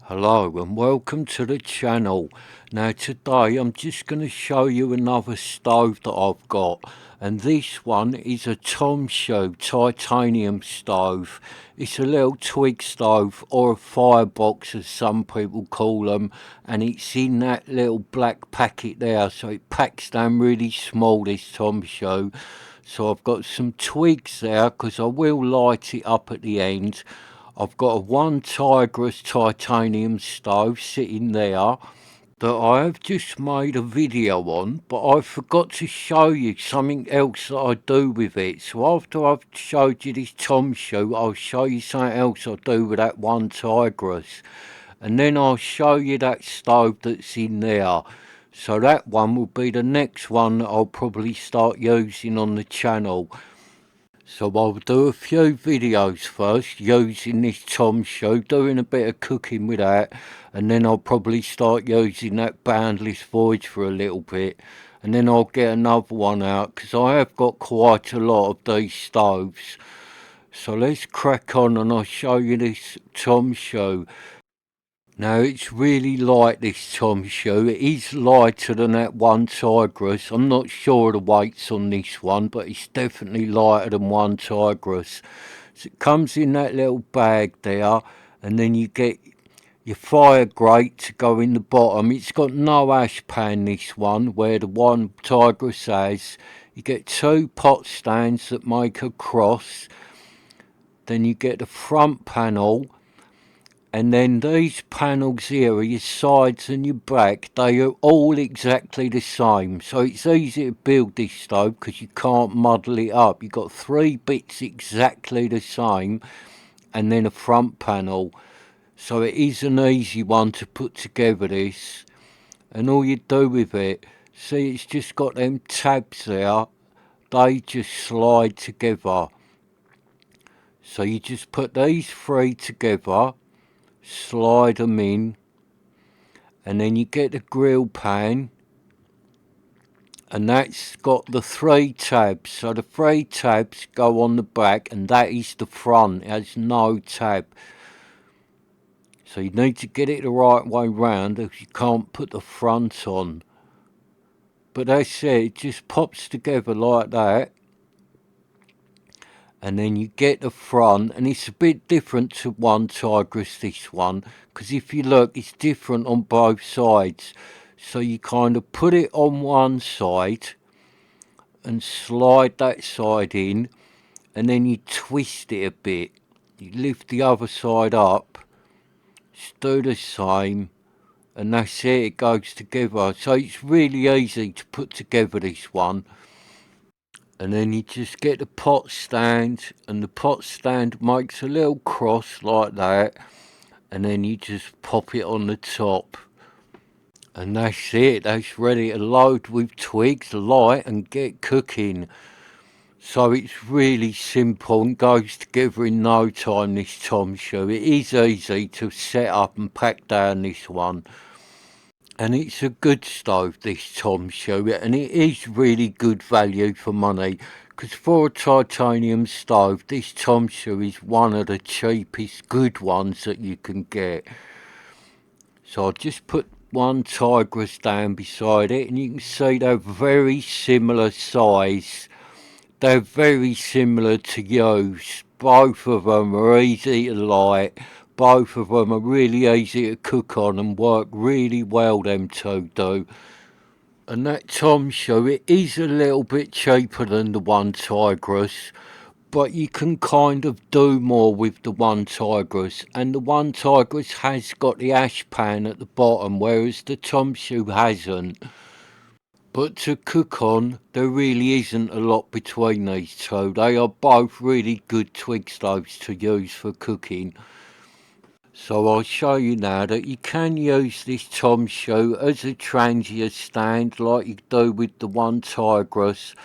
Hello and welcome to the channel. Now today I'm just going to show you another stove that I've got, and this one is a Tomshoo titanium stove. It's a little Twig stove, or a Firebox as some people call them, and it's in that little black packet there, so it packs down really small, this Tomshoo. So I've got some twigs there because I will light it up at the end. I've got a Onetigris titanium stove sitting there that I have just made a video on, but I forgot to show you something else that I do with it. So after I've showed you this Tomshoo, I'll show you something else I do with that Onetigris. And then I'll show you that stove that's in there. So that one will be the next one that I'll probably start using on the channel. So I'll do a few videos first using this Tomshoo, doing a bit of cooking with that, and then I'll probably start using that Boundless Voyage for a little bit, and then I'll get another one out because I have got quite a lot of these stoves. So let's crack on and I'll show you this Tomshoo. Now it's really light, this Tomshoo. It is lighter than that Onetigris. I'm not sure of the weights on this one, but it's definitely lighter than Onetigris. So it comes in that little bag there, and then you get your fire grate to go in the bottom. It's got no ash pan, this one, where the Onetigris has. You get two pot stands that make a cross. Then you get the front panel. And then these panels here are your sides and your back. They are all exactly the same. So it's easy to build this stove because you can't muddle it up. You've got three bits exactly the same and then a front panel. So it is an easy one to put together, this. And all you do with it, see, it's just got them tabs there. They just slide together. So you just put these three together, slide them in, and then you get the grill pan, and that's got the three tabs. So the three tabs go on the back, and that is the front. It has no tab. So you need to get it the right way round, because you can't put the front on. But that's it, it just pops together like that. And then you get the front, and it's a bit different to Onetigris, this one, because if you look, it's different on both sides. So you kind of put it on one side and slide that side in, and then you twist it a bit. You lift the other side up, do the same, and that's it, it goes together. So it's really easy to put together, this one. And then you just get the pot stand, and the pot stand makes a little cross like that, and then you just pop it on the top, and that's it. That's ready to load with twigs, light, and get cooking. So it's really simple and goes together in no time, this Tomshoo. It is easy to set up and pack down, this one. And it's a good stove, this Tomshoo, and it is really good value for money, because for a titanium stove, this Tomshoo is one of the cheapest good ones that you can get. So I'll just put Onetigris down beside it, and you can see they're very similar size. They're very similar to use. Both of them are easy to light. Both of them are really easy to cook on and work really well, them two do. And that Tomshoo, it is a little bit cheaper than the Onetigris, but you can kind of do more with the Onetigris. And the Onetigris has got the ash pan at the bottom, whereas the Tomshoo hasn't. But to cook on, there really isn't a lot between these two. They are both really good twig stoves to use for cooking. So I'll show you now that you can use this Tomshoo as a Trangia stand like you do with the Onetigris.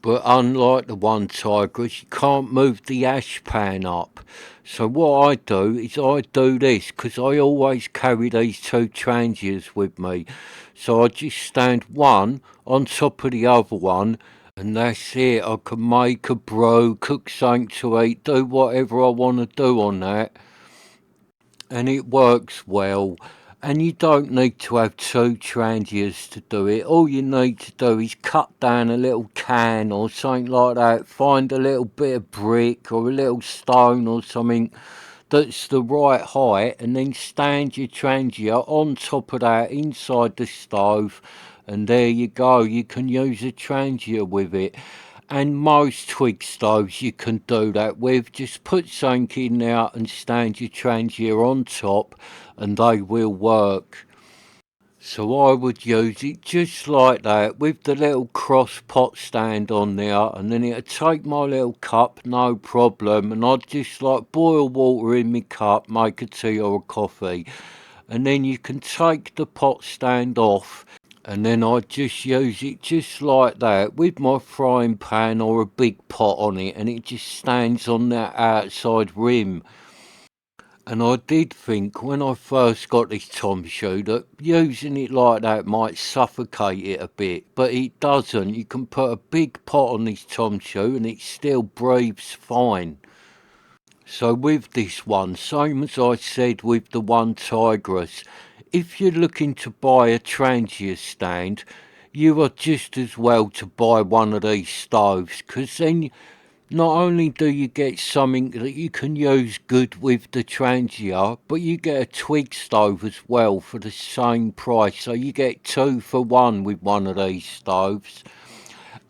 But unlike the Onetigris, you can't move the ash pan up. So what I do is I do this, because I always carry these two Trangias with me. So I just stand one on top of the other one, and that's it. I can make a brew, cook something to eat, do whatever I want to do on that. and it works well. And you don't need to have two Trangias to do it. All you need to do is cut down a little can or something like that, find a little bit of brick or a little stone or something that's the right height, and then stand your Trangia on top of that inside the stove, and there you go. You can use a Trangia with it. And most Twig stoves you can do that with. Just put something in there and stand your Trangia on top, and they will work. So I would use it just like that with the little cross pot stand on there, and then it'd take my little cup, no problem, and I'd just like boil water in my cup, make a tea or a coffee, and then you can take the pot stand off, and then I'd just use it just like that with my frying pan or a big pot on it, and it just stands on that outside rim. And I did think when I first got this Tomshoo that using it like that might suffocate it a bit, but it doesn't. You can put a big pot on this Tomshoo and it still breathes fine. So with this one, same as I said with the Onetigris, if you're looking to buy a Trangia stand, you are just as well to buy one of these stoves, because then not only do you get something that you can use good with the Trangia, but you get a Twig stove as well for the same price. So you get 2 for 1 with one of these stoves.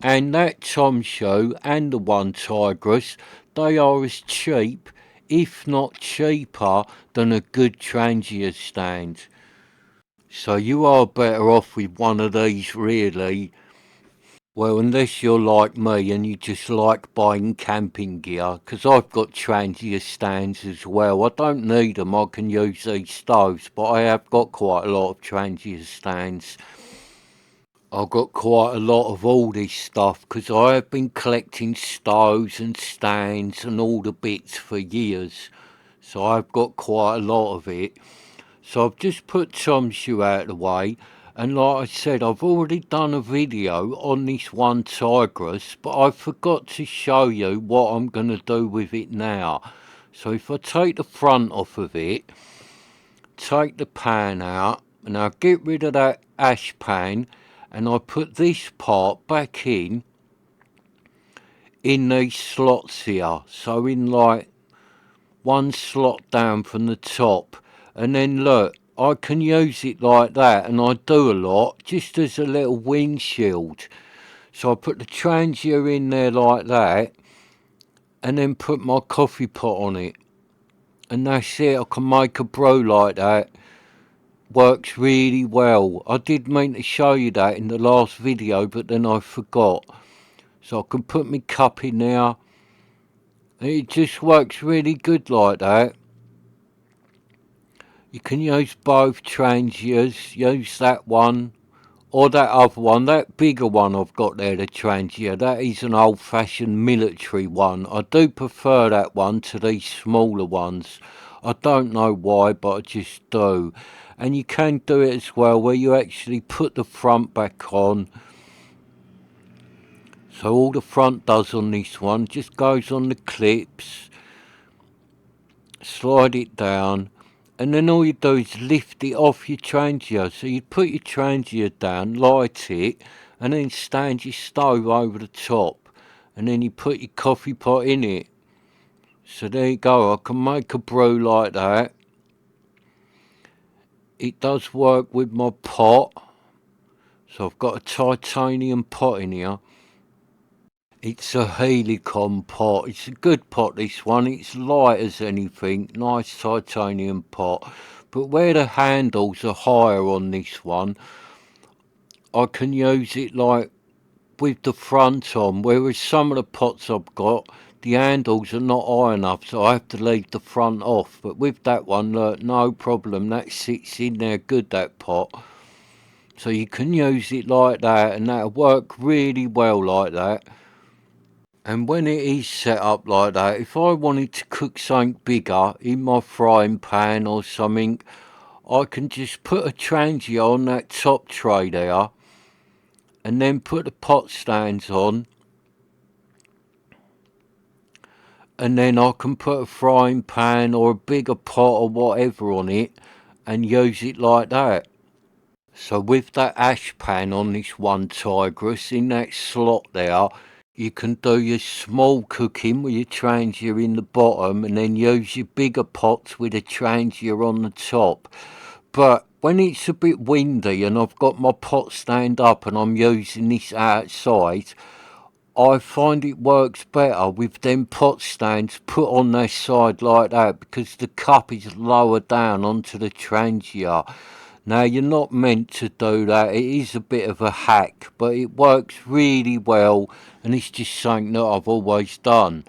And that Tomshoo and the Onetigris, they are as cheap, if not cheaper, than a good Trangia stand. So you are better off with one of these really. Well, unless you're like me and you just like buying camping gear, because I've got Trangia stands as well. I don't need them, I can use these stoves, but I have got quite a lot of Trangia stands. I've got quite a lot of all this stuff because I have been collecting stoves and stands and all the bits for years. So I've got quite a lot of it. So I've just put Tomshoo out of the way, and like I said, I've already done a video on this Onetigris, but I forgot to show you what I'm going to do with it now. So if I take the front off of it, take the pan out, and I'll get rid of that ash pan, and I put this part back in these slots here, so in like one slot down from the top, and then look, I can use it like that, and I do a lot, just as a little windshield. So I put the Trangia in there like that, and then put my coffee pot on it, and that's it. I can make a brew like that. Works really well. I did mean to show you that in the last video, but then I forgot. So I can put my cup in there, and it just works really good like that. You can use both Trangias, use that one or that other one. That bigger one I've got there, the Trangia, that is an old-fashioned military one. I do prefer that one to these smaller ones. I don't know why, but I just do. And you can do it as well where you actually put the front back on. So all the front does on this one just goes on the clips, slide it down, and then all you do is lift it off your Trangia. So you put your Trangia down, light it, and then stand your stove over the top, and then you put your coffee pot in it. So there you go, I can make a brew like that. It does work with my pot. So I've got a titanium pot in here. It's a Helicon pot. It's a good pot, this one. It's light as anything. Nice titanium pot. But where the handles are higher on this one, I can use it like with the front on. Whereas some of the pots I've got, the handles are not high enough, so I have to leave the front off. But with that one, look, no problem. That sits in there good, that pot. So you can use it like that, and that'll work really well like that. And when it is set up like that, if I wanted to cook something bigger in my frying pan or something, I can just put a Trangia on that top tray there, and then put the pot stands on, and then I can put a frying pan or a bigger pot or whatever on it and use it like that. So with that ash pan on this Onetigris, in that slot there, you can do your small cooking with your Trangia in the bottom and then use your bigger pots with a Trangia on the top. But when it's a bit windy and I've got my pot stand up and I'm using this outside, I find it works better with them pot stands put on their side like that, because the cup is lower down onto the Trangia. Now, you're not meant to do that. It is a bit of a hack, but it works really well, and it's just something that I've always done.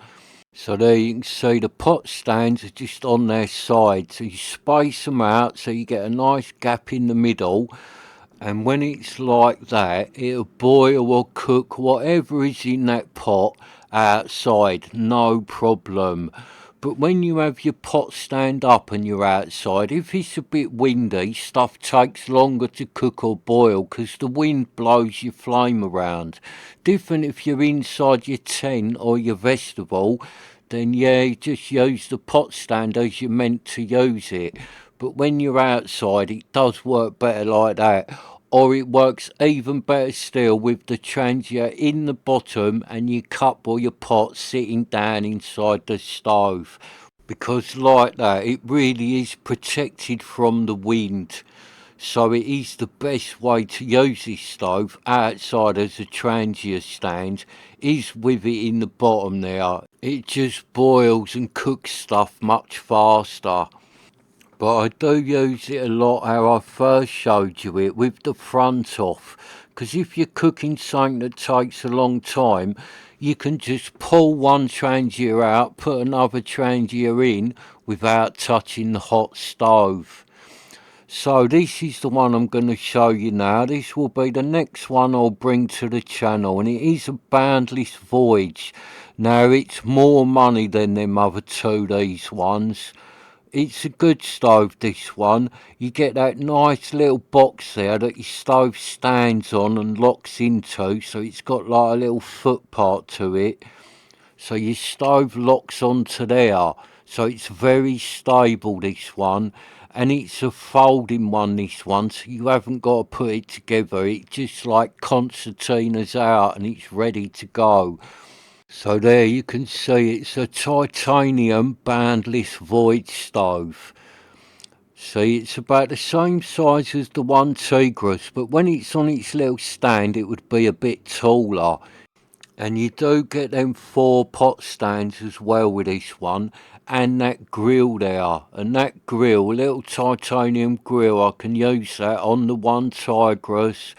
So there you can see the pot stands are just on their side. So you space them out so you get a nice gap in the middle. And when it's like that, it'll boil or cook whatever is in that pot outside, no problem. But when you have your pot stand up and you're outside, if it's a bit windy, stuff takes longer to cook or boil because the wind blows your flame around. Different if you're inside your tent or your vestibule, then yeah, you just use the pot stand as you're meant to use it. But when you're outside, it does work better like that. Or it works even better still with the Trangia in the bottom and your cup or your pot sitting down inside the stove. Because like that, it really is protected from the wind. So it is the best way to use this stove outside as a Trangia stand, is with it in the bottom there. It just boils and cooks stuff much faster. But I do use it a lot how I first showed you it, with the front off. Because if you're cooking something that takes a long time, you can just pull one Trangia out, put another Trangia in without touching the hot stove. So this is the one I'm going to show you now. This will be the next one I'll bring to the channel, and it is a Boundless Voyage. Now it's more money than them other two, these ones. It's a good stove, this one. You get that nice little box there that your stove stands on and locks into, so it's got like a little foot part to it. So your stove locks onto there, so it's very stable, this one. And it's a folding one, this one, so you haven't got to put it together. It just like concertina's out and it's ready to go. So there you can see it's a titanium Boundless Voyage stove. See, it's about the same size as the Onetigris, but when it's on its little stand it would be a bit taller. And you do get them 4 pot stands as well with this one, and that grill there. And that grill, a little titanium grill, I can use that on the Onetigris,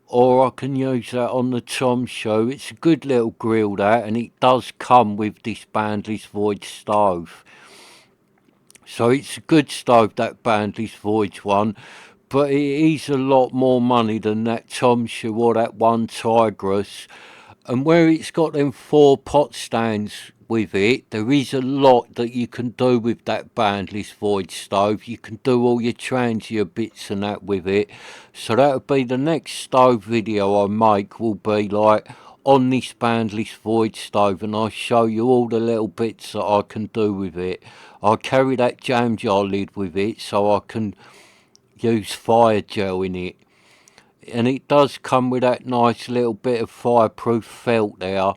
or I can use that on the Tomshoo. It's a good little grill that, and it does come with this Boundless Voyage stove. So it's a good stove, that Boundless Voyage one, but it is a lot more money than that Tomshoo or that Onetigris. And where it's got them 4 pot stands with it, there is a lot that you can do with that Boundless Voyage stove. You can do all your Trangia bits and that with it. So that'll be the next stove video I make, will be like on this Boundless Voyage stove, and I'll show you all the little bits that I can do with it. I carry that jam jar lid with it so I can use fire gel in it. And it does come with that nice little bit of fireproof felt there.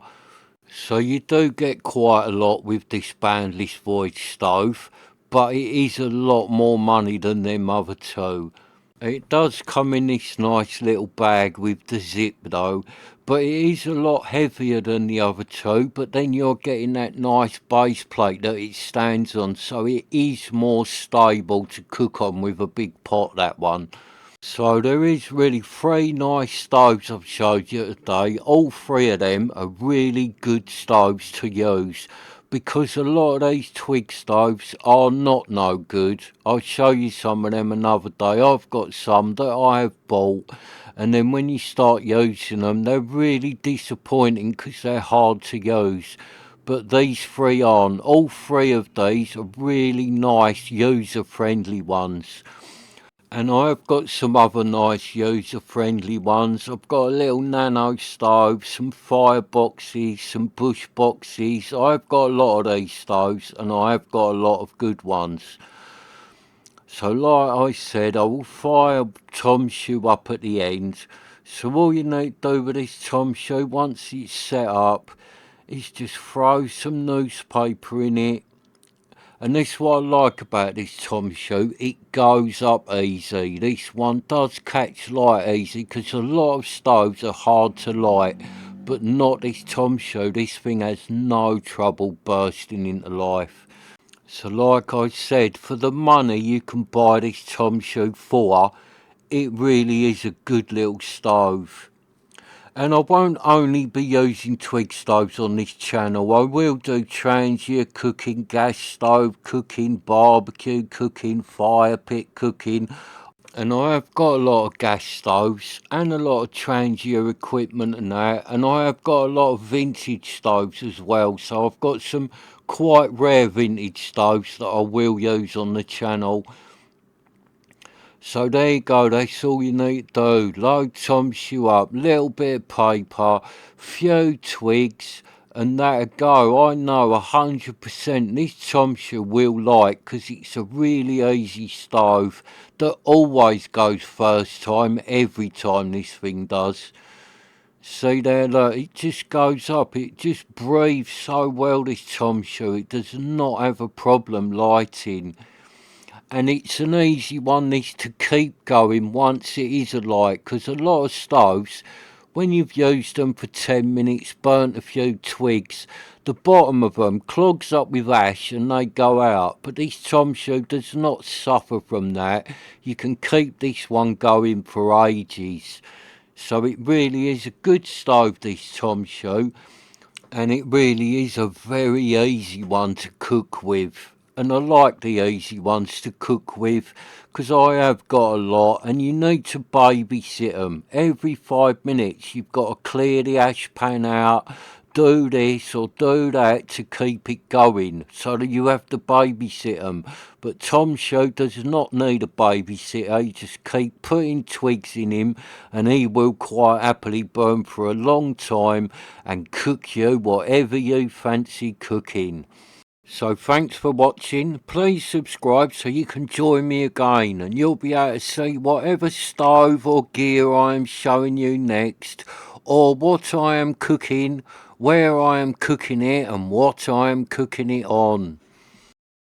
So you do get quite a lot with this Boundless Voyage stove, but it is a lot more money than them other two. It does come in this nice little bag with the zip though, but it is a lot heavier than the other two, but then you're getting that nice base plate that it stands on, so it is more stable to cook on with a big pot, that one. So there is really 3 nice stoves I've showed you today. All 3 of them are really good stoves to use, because a lot of these Twig stoves are not no good. I'll show you some of them another day. I've got some that I have bought, and then when you start using them they're really disappointing because they're hard to use. But these 3 aren't. All 3 of these are really nice, user friendly ones. And I've got some other nice user-friendly ones. I've got a little nano stove, some fireboxes, some bush boxes. I've got a lot of these stoves and I've got a lot of good ones. So like I said, I will fire Tomshoo up at the end. So all you need to do with this Tomshoo, once it's set up, is just throw some newspaper in it. And this is what I like about this Tomshoo, it goes up easy. This one does catch light easy because a lot of stoves are hard to light, but not this Tomshoo. This thing has no trouble bursting into life. So like I said, for the money you can buy this Tomshoo for, it really is a good little stove. And I won't only be using Twig stoves on this channel. I will do Trangia cooking, gas stove cooking, barbecue cooking, fire pit cooking. And I have got a lot of gas stoves and a lot of Trangia equipment and that. And I have got a lot of vintage stoves as well. So I've got some quite rare vintage stoves that I will use on the channel. So there you go, that's all you need to do. Load Tomshoo up, little bit of paper, few twigs, and that'll go. I know 100% this Tomshoo will like, because it's a really easy stove that always goes first time, every time this thing does. See there, look, it just goes up, it just breathes so well, this Tomshoo. It does not have a problem lighting. And it's an easy one this to keep going once it is alight, because a lot of stoves, when you've used them for 10 minutes, burnt a few twigs, the bottom of them clogs up with ash and they go out. But this Tomshoo does not suffer from that. You can keep this one going for ages. So it really is a good stove, this Tomshoo. And it really is a very easy one to cook with. And I like the easy ones to cook with because I have got a lot and you need to babysit them. Every 5 minutes you've got to clear the ash pan out, do this or do that to keep it going, so that you have to babysit them. But Tomshoo does not need a babysitter. You just keep putting twigs in him and he will quite happily burn for a long time and cook you whatever you fancy cooking. So thanks for watching. Please subscribe so you can join me again and you'll be able to see whatever stove or gear I am showing you next, or what I am cooking, where I am cooking it and what I am cooking it on.